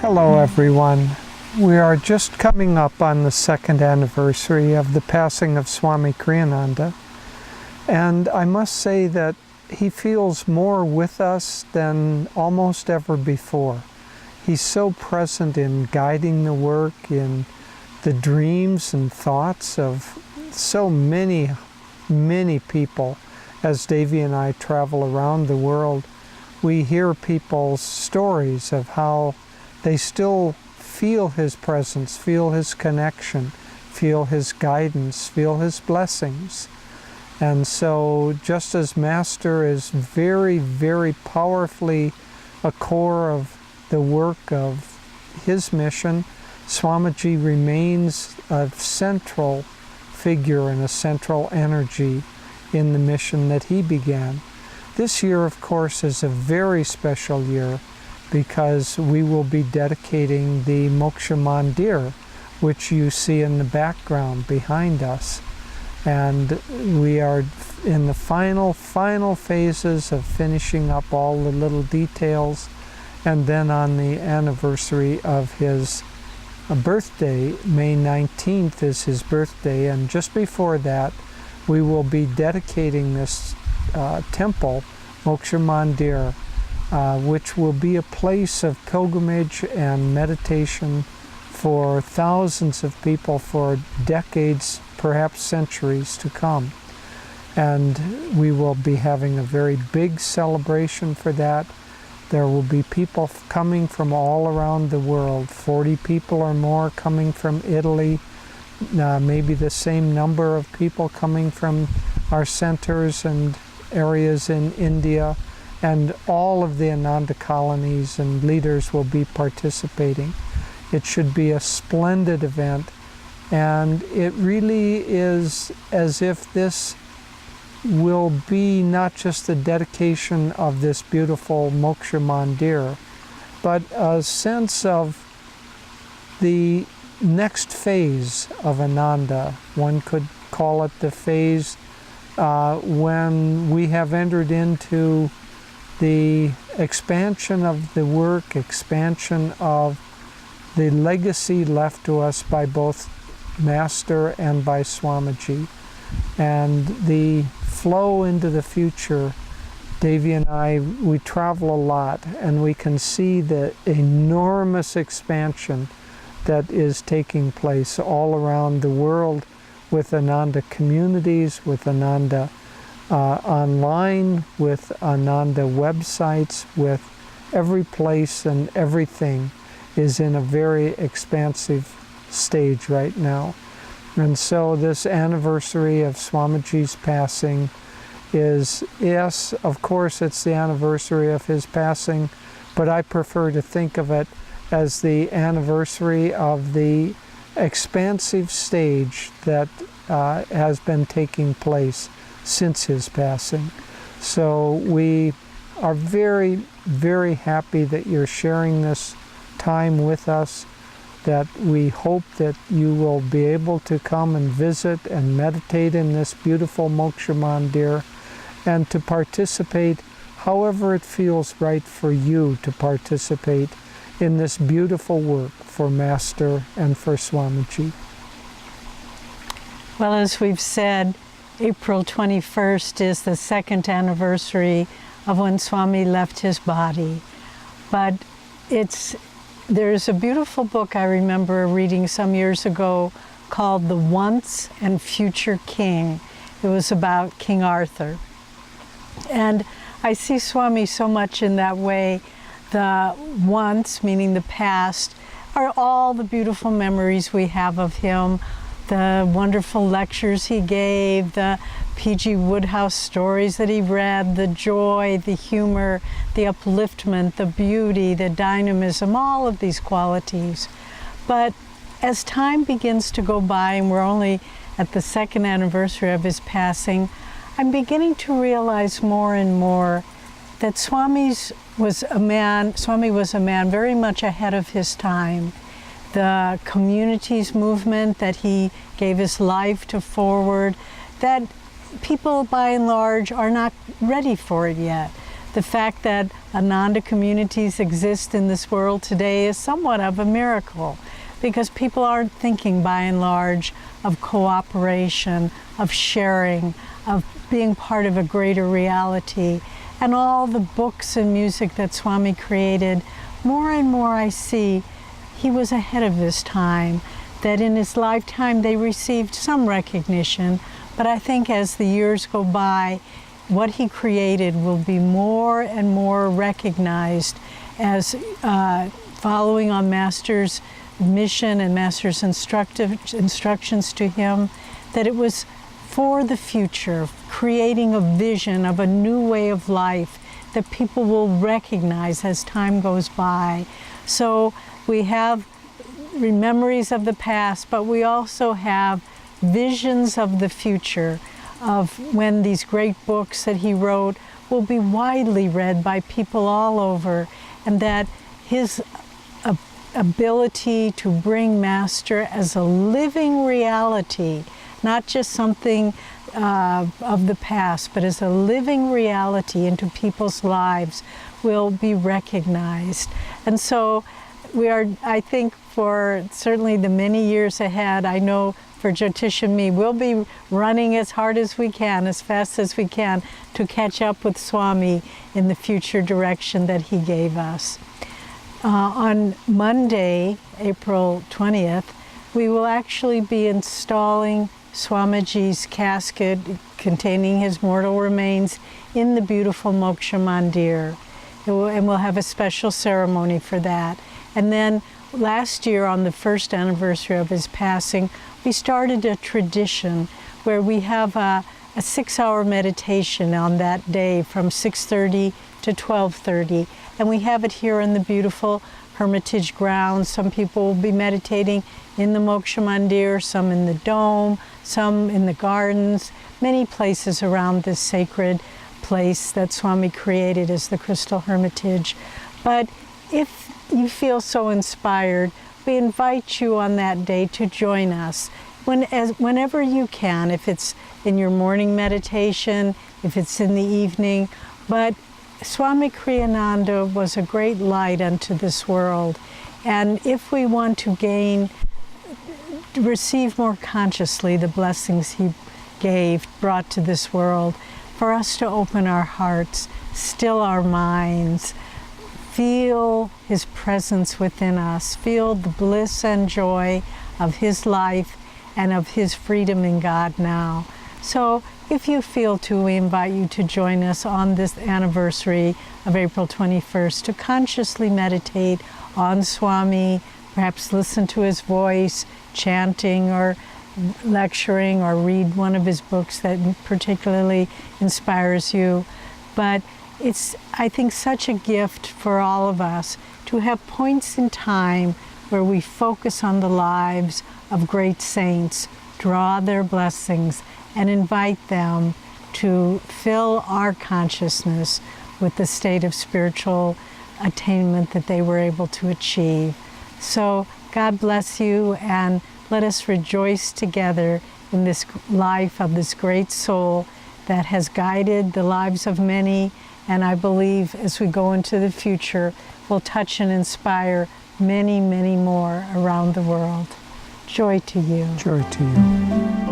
Hello everyone. We are just coming up on the second anniversary of the passing of Swami Kriyananda, and I must say that he feels more with us than almost ever before. He's so present in guiding the work, in the dreams and thoughts of so many people. As Devi and I travel around the world, we hear people's stories of how they still feel his presence, feel his connection, feel his guidance, feel his blessings. And so just as Master is very, very powerfully a core of the work of his mission, Swamiji remains a central figure and a central energy in the mission that he began. This year, of course, is a very special year because we will be dedicating the Moksha Mandir, which you see in the background behind us. And we are in the final phases of finishing up all the little details. And then on the anniversary of his birthday, May 19th is his birthday, and just before that, we will be dedicating this temple, Moksha Mandir, which will be a place of pilgrimage and meditation for thousands of people for decades, perhaps centuries to come. And we will be having a very big celebration for that. There will be people coming from all around the world, 40 people or more coming from Italy, maybe the same number of people coming from our centers and areas in India, and all of the Ananda colonies and leaders will be participating. It should be a splendid event, and it really is as if this will be not just the dedication of this beautiful Moksha Mandir, but a sense of the next phase of Ananda. One could call it the phase when we have entered into the expansion of the work, expansion of the legacy left to us by both Master and by Swamiji. And the flow into the future, Devi and I, we travel a lot, and we can see the enormous expansion that is taking place all around the world with Ananda communities, with Ananda online, with Ananda websites, with every place and everything is in a very expansive stage right now. And so this anniversary of Swamiji's passing is, yes, of course it's the anniversary of his passing, but I prefer to think of it as the anniversary of the expansive stage that has been taking place since his passing. So we are very, very happy that you're sharing this time with us, that we hope that you will be able to come and visit and meditate in this beautiful Moksha Mandir and to participate however it feels right for you to participate in this beautiful work for Master and for Swamiji. Well, as we've said, April 21st is the second anniversary of when Swami left his body. But there's a beautiful book I remember reading some years ago called The Once and Future King. It was about King Arthur. And I see Swami so much in that way. The once, meaning the past, are all the beautiful memories we have of him, the wonderful lectures he gave, the P.G. Wodehouse stories that he read, the joy, the humor, the upliftment, the beauty, the dynamism, all of these qualities. But as time begins to go by, and we're only at the second anniversary of his passing, I'm beginning to realize more and more that Swami was a man very much ahead of his time. The communities movement that he gave his life to forward, that people by and large are not ready for it yet. the fact that Ananda communities exist in this world today is somewhat of a miracle, because people aren't thinking by and large of cooperation, of sharing, of being part of a greater reality. And all the books and music that Swami created, more and more I see he was ahead of his time, that in his lifetime they received some recognition, but I think as the years go by, what he created will be more and more recognized as following on Master's mission and Master's instructions to him, that it was for the future, creating a vision of a new way of life that people will recognize as time goes by. So we have memories of the past, but we also have visions of the future, of when these great books that he wrote will be widely read by people all over, and that his ability to bring Master as a living reality, not just something of the past, but as a living reality into people's lives, will be recognized. And so we are, I think, for certainly the many years ahead, I know for Jyotish and me, we'll be running as hard as we can, as fast as we can, to catch up with Swami in the future direction that he gave us. On Monday, April 20th, we will actually be installing Swamiji's casket containing his mortal remains in the beautiful Moksha Mandir. And we'll have a special ceremony for that. And then last year, on the first anniversary of his passing, we started a tradition where we have a 6-hour meditation on that day from 6:30 to 12:30. And we have it here in the beautiful Hermitage grounds. Some people will be meditating in the Moksha Mandir, some in the dome, some in the gardens, many places around this sacred place that Swami created as the Crystal Hermitage. But if you feel so inspired, we invite you on that day to join us whenever you can, if it's in your morning meditation, if it's in the evening. But Swami Kriyananda was a great light unto this world. And if we want to receive more consciously the blessings he brought to this world, for us to open our hearts, still our minds, feel his presence within us, feel the bliss and joy of his life and of his freedom in God now. So if you feel to, we invite you to join us on this anniversary of April 21st to consciously meditate on Swami, perhaps listen to his voice, chanting or lecturing, or read one of his books that particularly inspires you. But it's, I think, such a gift for all of us to have points in time where we focus on the lives of great saints, draw their blessings, and invite them to fill our consciousness with the state of spiritual attainment that they were able to achieve. So God bless you, and let us rejoice together in this life of this great soul that has guided the lives of many, and I believe as we go into the future will touch and inspire many, many more around the world. Joy to you. Joy to you.